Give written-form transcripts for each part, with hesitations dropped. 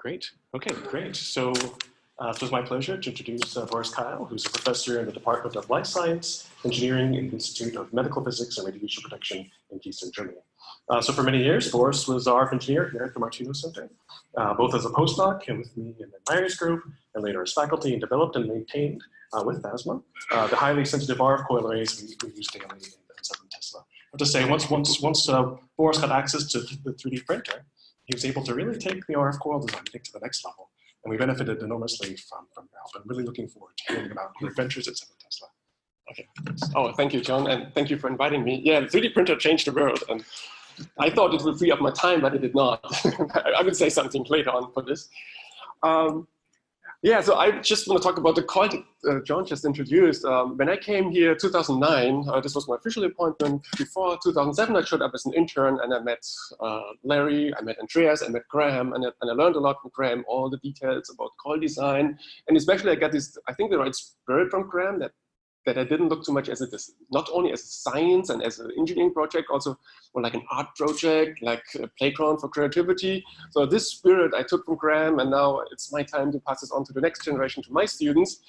Great. Okay, great. So it was my pleasure to introduce Boris Keil, who's a professor in the Department of Life Science, Engineering, and Institute of Medical Physics and Radiation Protection in Gießen, Germany. So for many years, Boris was our engineer here at the Martinos Center, both as a postdoc and with me in the Myers group, and later as faculty, and developed and maintained with asthma the highly sensitive RF coil arrays we use daily in 7 Tesla. I have to say, once Boris got access to the 3D printer, he was able to really take the RF coil design to the next level. And we benefited enormously from your help. I'm really looking forward to hearing about your adventures at 7 Tesla. Okay. Oh, thank you, John, and thank you for inviting me. Yeah, the 3D printer changed the world, and I thought it would free up my time, but it did not. I will say something later on for this. Yeah, so I just want to talk about the coil that John just introduced. When I came here 2009, this was my official appointment. Before 2007, I showed up as an intern, and I met Larry, I met Andreas, I met Graham, and I learned a lot from Graham, all the details about coil design. And especially I got this, I think the right spirit from Graham that I didn't look too much as it is, not only as a science and as an engineering project, also more like an art project, like a playground for creativity. So this spirit I took from Graham, and now it's my time to pass this on to the next generation, to my students.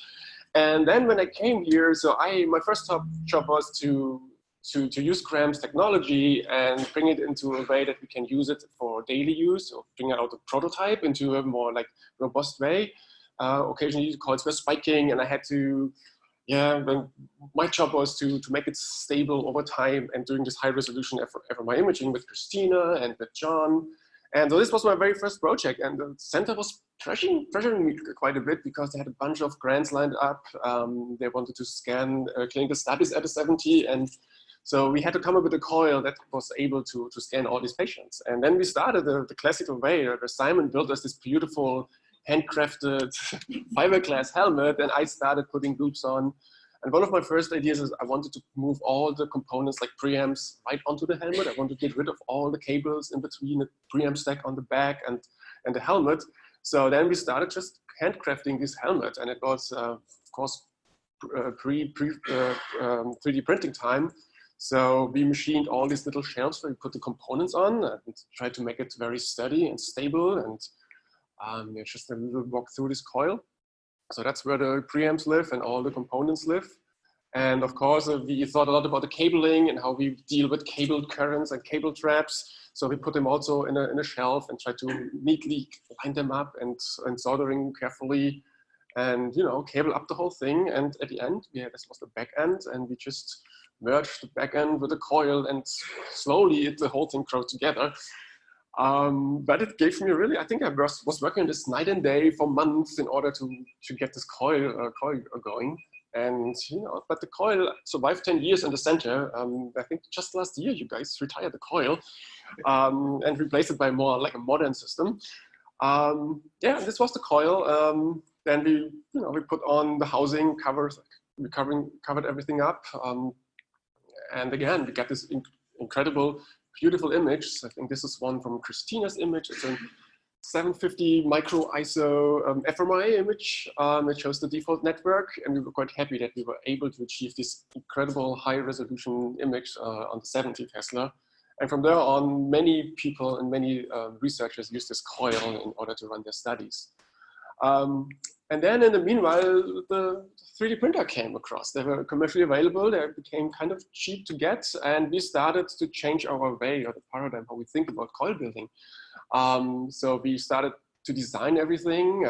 And then when I came here, so my first job was to use Graham's technology and bring it into a way that we can use it for daily use, or bring out a prototype into a more like robust way. Occasionally coils were spiking, and I had to, my job was to make it stable over time and doing this high resolution FMI imaging with Christina and with John. And so this was my very first project, and the center was pressuring me quite a bit because they had a bunch of grants lined up. They wanted to scan clinical studies at a 70, and so we had to come up with a coil that was able to scan all these patients. And then we started the classical way. Simon built us this beautiful handcrafted fiberglass helmet, and I started putting loops on. And one of my first ideas is I wanted to move all the components like preamps right onto the helmet. I wanted to get rid of all the cables in between the preamp stack on the back and the helmet. So then we started just handcrafting this helmet, and it was of course pre 3D printing time. So we machined all these little shelves where we put the components on and tried to make it very steady and stable. And just a little walk through this coil. So that's where the preamps live and all the components live. And of course, we thought a lot about the cabling and how we deal with cable currents and cable traps. So we put them also in a shelf and try to neatly line them up and soldering carefully and, cable up the whole thing. And at the end, this was the back end, and we just merged the back end with the coil, and slowly the whole thing grew together. But it gave me really, I think I was working this night and day for months in order to get this coil going. And, but the coil survived 10 years in the center. I think just last year, you guys retired the coil and replaced it by more like a modern system. This was the coil. Then we put on the housing covers, we covered everything up. And again, we got this incredible, beautiful image. I think this is one from Christina's image. It's a 750 micro ISO fMRI image. It shows the default network, and we were quite happy that we were able to achieve this incredible high resolution image on the 70 Tesla. And from there on, many people and many researchers use this coil in order to run their studies. And then in the meanwhile, the 3D printer came across. They were commercially available. They became kind of cheap to get. And we started to change our way, or the paradigm, how we think about coil building. So we started to design everything.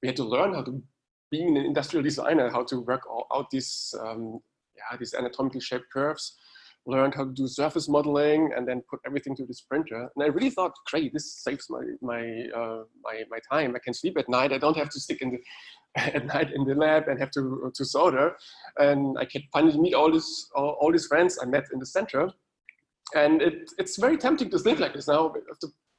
We had to learn how to, being an industrial designer, how to work out these anatomically shaped curves. Learned how to do surface modeling, and then put everything to this printer. And I really thought, great, this saves my time. I can sleep at night. I don't have to stick at night in the lab and have to solder. And I can finally meet all these friends I met in the center. And it's very tempting to think like this now.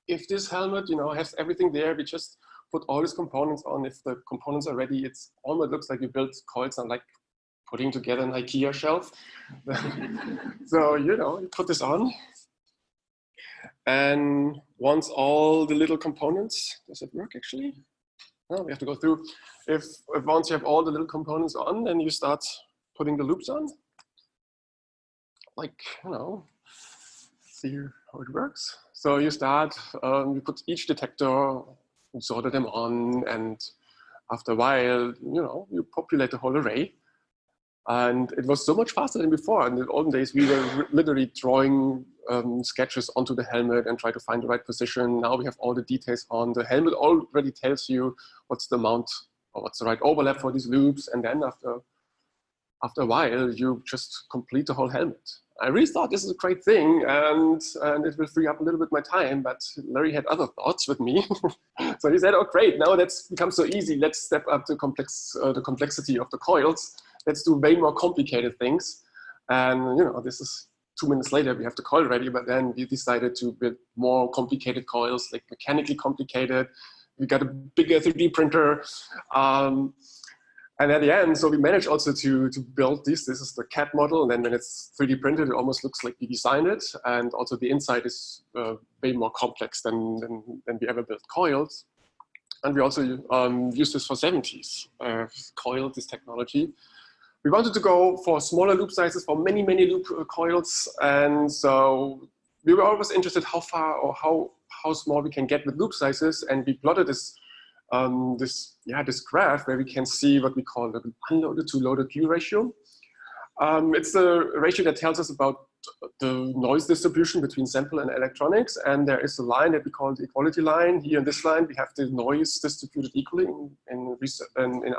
If this helmet, has everything there, we just put all these components on. If the components are ready, it's almost looks like we built coils on like putting together an IKEA shelf. So, you put this on. And once all the little components, does it work actually? No, we have to go through. If once you have all the little components on, then you start putting the loops on. Like, see how it works. So you start, you put each detector solder them on, and after a while, you populate the whole array. And it was so much faster than before. In the olden days, we were literally drawing sketches onto the helmet and try to find the right position. Now we have all the details on. The helmet already tells you what's the amount or what's the right overlap for these loops. And then after a while, you just complete the whole helmet. I really thought this is a great thing, and it will free up a little bit my time, but Larry had other thoughts with me. So he said, oh, great, now that's become so easy. Let's step up the complexity of the coils. Let's do way more complicated things. And this is 2 minutes later, we have the coil ready, but then we decided to build more complicated coils, like mechanically complicated. We got a bigger 3D printer. And at the end, so we managed also to build this. This is the CAD model, and then when it's 3D printed, it almost looks like we designed it. And also the inside is way more complex than we ever built coils. And we also use this for 70s, coil, this technology. We wanted to go for smaller loop sizes, for many, many loop coils. And so we were always interested how far or how small we can get with loop sizes. And we plotted this graph where we can see what we call the unloaded to loaded Q ratio. It's a ratio that tells us about the noise distribution between sample and electronics. And there is a line that we call the equality line. Here in this line, we have the noise distributed equally in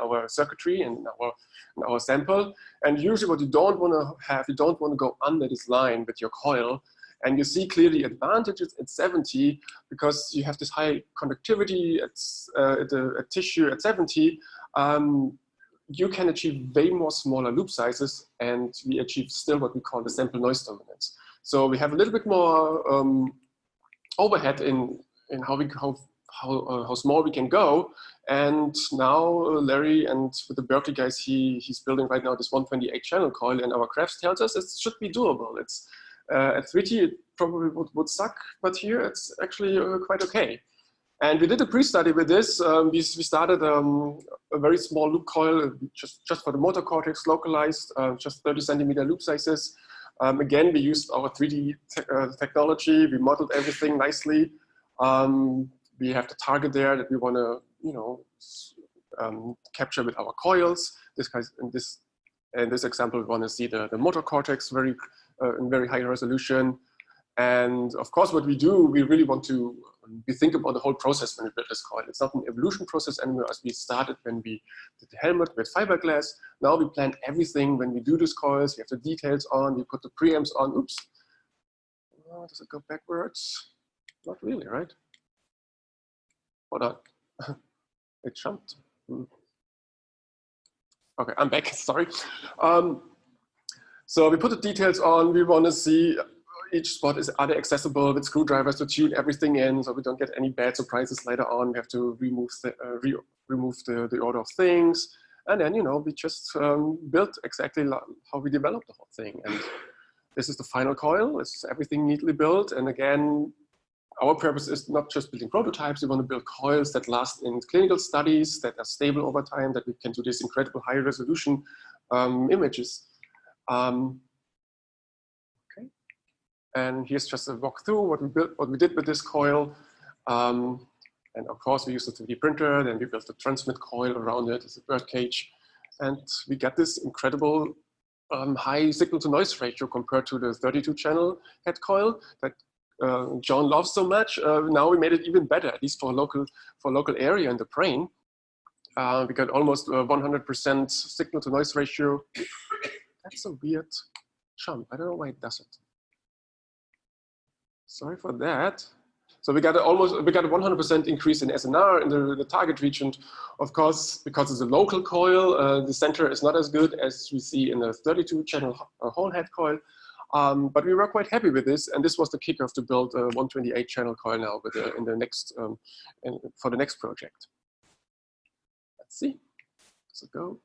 our circuitry and in our sample. And usually what you don't want to have, you don't want to go under this line with your coil. And you see clearly advantages at 70 because you have this high conductivity at tissue at 70. You can achieve way more smaller loop sizes, and we achieve still what we call the sample noise dominance. So we have a little bit more overhead in how small we can go. And now Larry and with the Berkeley guys, he's building right now this 128 channel coil, and our graphs tells us it should be doable. It's at 3T it probably would suck, but here it's actually quite okay. And we did a pre-study with this. We started a very small loop coil just for the motor cortex, localized, just 30 centimeter loop sizes. Again, we used our 3D technology. We modeled everything nicely. We have the target there that we want to, capture with our coils. In this example, we want to see the motor cortex in very high resolution. And of course, what we do, we really want to think about the whole process when we build this coil. It's not an evolution process anymore as we started when we did the helmet with fiberglass. Now we plan everything when we do these coils. We have the details on, we put the preamps on. Oops. Oh, does it go backwards? Not really, right? Hold on. It jumped. Okay, I'm back, sorry. So we put the details on. We want to see each spot are they accessible with screwdrivers to tune everything in so we don't get any bad surprises later on. We have to remove the order of things. And then, we just built exactly how we developed the whole thing. And this is the final coil. It's everything neatly built. And again, our purpose is not just building prototypes. We want to build coils that last in clinical studies, that are stable over time, that we can do these incredible high resolution images. Okay. And here's just a walkthrough what we did with this coil. And of course, we used a 3D printer. Then we built a transmit coil around it as a bird cage. And we get this incredible high signal to noise ratio compared to the 32 channel head coil that John loves so much. Now we made it even better, at least for local area in the brain. We got almost 100% signal to noise ratio. That's a weird jump. I don't know why it does it. Sorry for that. So we got a 100% increase in SNR in the target region. Of course, because it's a local coil, the center is not as good as we see in the 32 channel whole head coil. But we were quite happy with this, and this was the kickoff to build a 128 channel coil now in the next for the next project. Let's see. Does it go?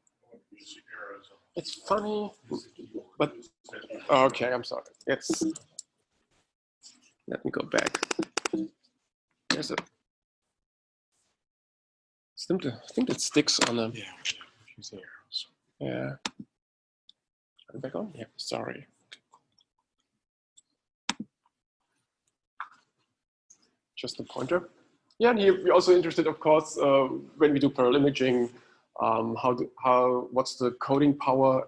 It's funny, but okay. I'm sorry. Let me go back. There's a. I think it sticks on a. Yeah, a few arrows. Yeah. Turn it back on. Yeah. Sorry. Just the pointer. Yeah, and here we're also interested, of course, when we do parallel imaging, what's the encoding power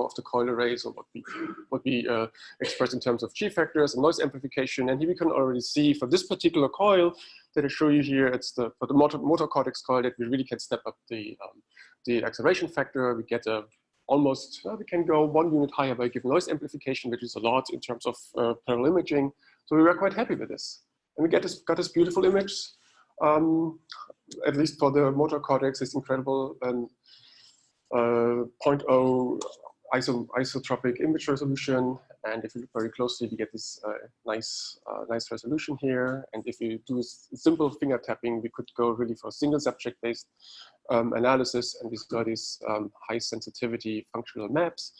of the coil array, so what we express in terms of G factors and noise amplification. And here we can already see for this particular coil that I show you here, it's for the motor cortex coil that we really can step up the acceleration factor. We get we can go 1 unit higher by giving noise amplification, which is a lot in terms of parallel imaging. So we were quite happy with this. And we got this beautiful image. At least for the motor cortex, it's incredible, and 0.0 isotropic image resolution. And if you look very closely, we get this nice resolution here. And if you do simple finger tapping, we could go really for single subject-based analysis, and these are these high sensitivity functional maps.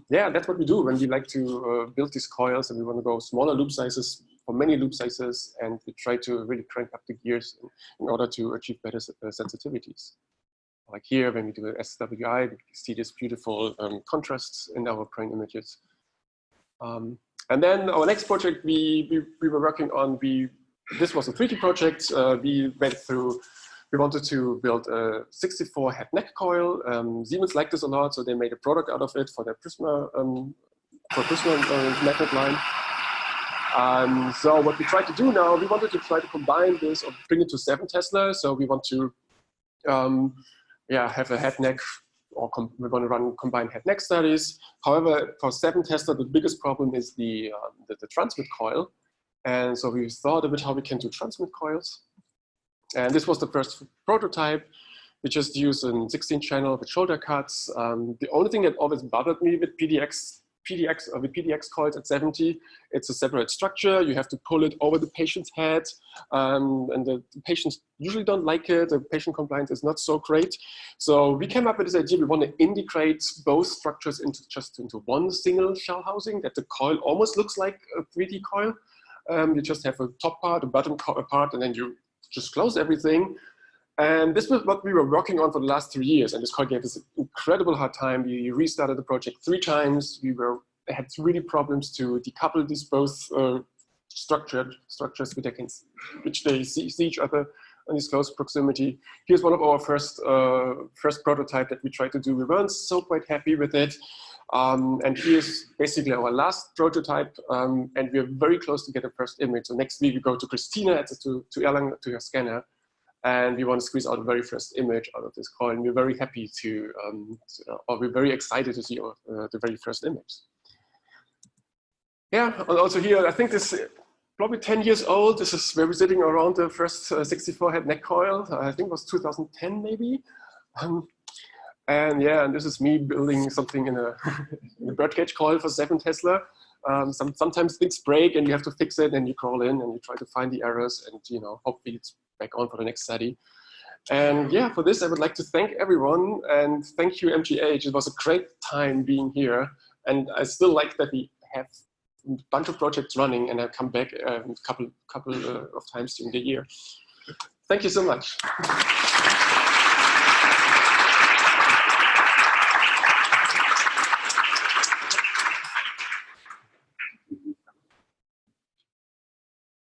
Yeah, that's what we do when we like to build these coils, and we want to go smaller loop sizes for many loop sizes, and we try to really crank up the gears in order to achieve better sensitivities. Like here, when we do SWI, we see this beautiful contrasts in our brain images. And then our next project we were working on, this was a 3D project. We wanted to build a 64 head neck coil. Siemens liked this a lot, so they made a product out of it for their Prisma magnet line. So what we tried to do now, we wanted to try to combine this or bring it to 7 Tesla. So we want to have a head neck, or we're going to run combined head neck studies. However, for 7 Tesla, the biggest problem is the transmit coil. And so we thought a bit how we can do transmit coils. And this was the first prototype. We just use a 16 channel with shoulder cuts. The only thing that always bothered me with PDX coils at 70, it's a separate structure. You have to pull it over the patient's head, and the patients usually don't like it. The patient compliance is not so great. So we came up with this idea. We want to integrate both structures into one single shell housing, that the coil almost looks like a 3D coil. You just have a top part, a bottom part, and then you just close everything. And this was what we were working on for the last 3 years. And this coil gave us an incredible hard time. We restarted the project 3 times. We had really problems to decouple these both structures which they see each other in this close proximity. Here's one of our first prototype that we tried to do. We weren't so quite happy with it. And here's basically our last prototype. And we're very close to get a first image. So next week we go to Christina to Erlangen to her scanner. And we want to squeeze out the very first image out of this coil. And we're very happy we're very excited to see the very first image. Yeah, and also here, I think this is probably 10 years old. This is where we're sitting around the first 64 head neck coil. I think it was 2010 maybe. And yeah, and this is me building something in a birdcage coil for 7 Tesla. Sometimes things break and you have to fix it, and you crawl in and you try to find the errors, and hopefully it's back on for the next study. And yeah, for this I would like to thank everyone, and thank you MGH. It was a great time being here, and I still like that we have a bunch of projects running, and I come back a couple of times during the year. Thank you so much.